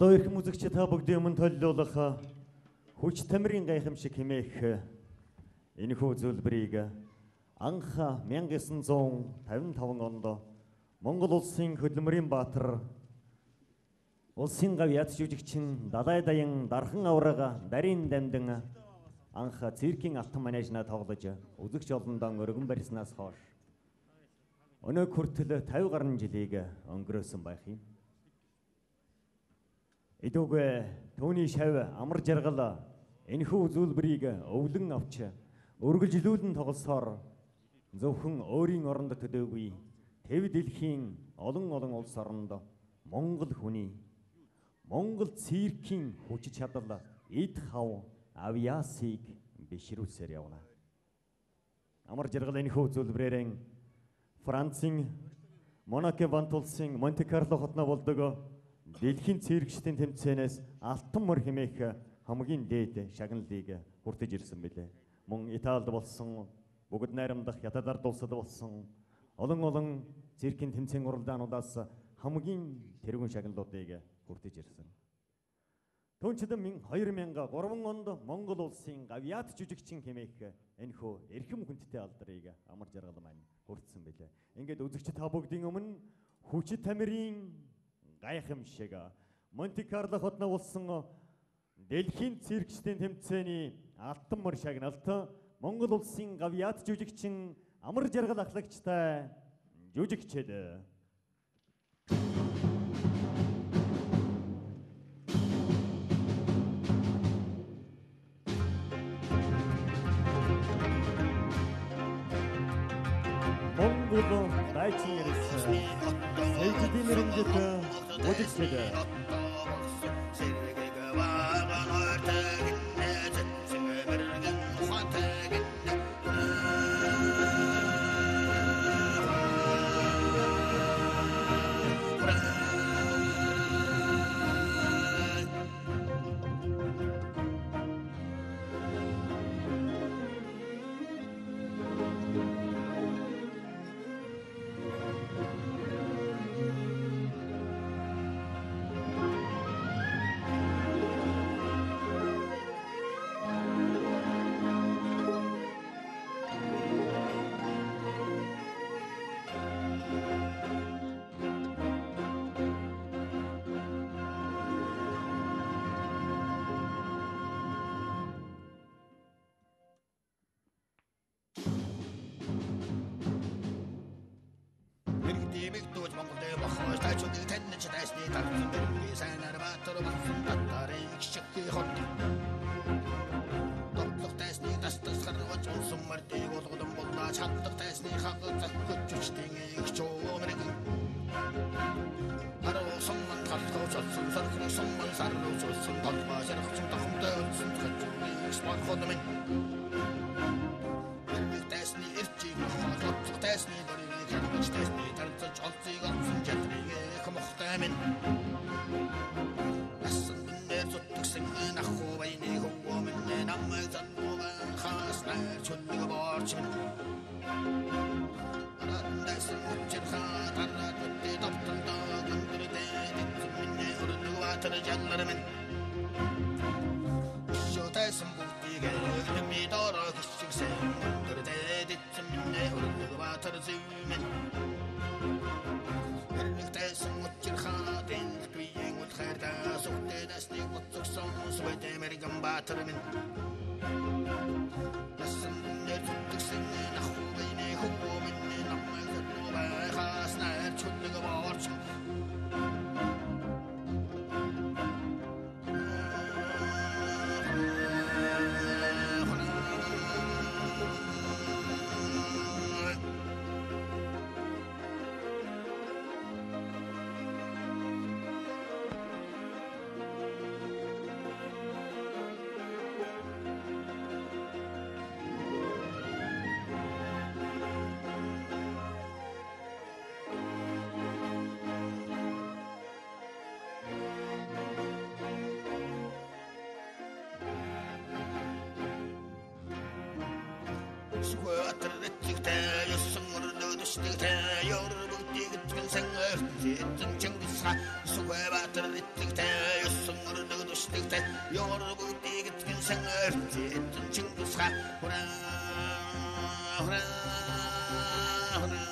Одоо их музыкч та бүгдийн өмнө төлөвлөх хүч тамирын гайхамшиг хэмээх энэхүү зөвлбөрийг анх 1955 онд Монгол улсын хөдөлмөрийн баатар улсын гавьяац жүжигчин Далай Даян дархан аврага нарийн дамдан анх циркийн алтан манежна тоглож үзэгч олондоо өргөн барьснаас хойш өнөө хүртэл 50 гаруй жилийг өнгөрөөсөн байх юм. Идүүгээ түүний шав амар жаргал энэхүү зүйлбэрийг өвлөн авч өргөлжлүүлэн тоглосоор зөвхөн өөрийн оронд төдөөгүй тэв дэлхийн олон улс оронд Монгол хүний Монгол циркийн хүч чадал эд хав авьяасыг бишрүүлсээр явна. Амар жаргал энэхүү зүйлбэрээр Францын Монако Вантулсын Монте Карло хотно болдог дэлхийн циркчдийн тэмцээнээс алтан мөр хэмээх хамгийн дээд шагналыг хүртэж ирсэн билээ. Мөн Италид болсон, бүгд найрамдах ятадар улсад болсон олон циркийн тэмцээн уралдаануудаас хамгийн тэргүүн шагналуудыг хүртэж ирсэн. Түүнчлэн 2003 онд Монгол улсын гавьяат жүжигчин хэмээх энэхүү эрхэм хүндтэй алдрыг амар жаргал маань хүртсэн билээ. Ингээд үзэгч та бүгдийн өмнө хүч тамирын гайхамшиг Монте Карло хотно болсон дэлхийн циркчдийн тэмцээний алтан мөр шагналт Монгол улсын гавьяат жүжигчин амар жаргал ахлагчтай жүжигчэд Монгол дайчин яригч Сэжидийн мөрөндөд жүжигчэд Squat the tick, your summer, the stick, your 띠그тгэн 생얼 징기스가 수괴바트를 띠그태 유승으로 너도 시띠그태 영어로 띠그тгэn 생얼 징기스가 후라 후라 후라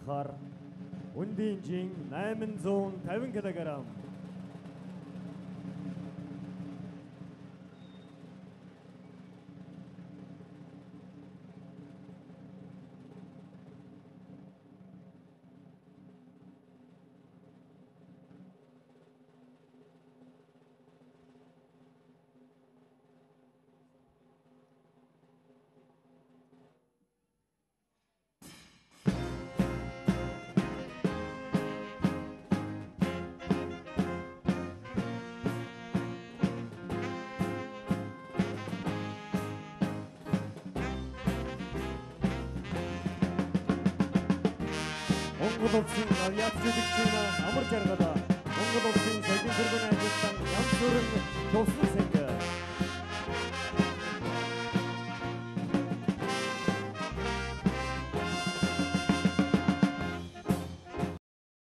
харахаар үндийн жин 850 кг. Монгол улсын авиац жүжигчийн амар жаргал Монгол улсын соёлын тэргүүн ажилтан Янс бүрэн туссан сэнгэ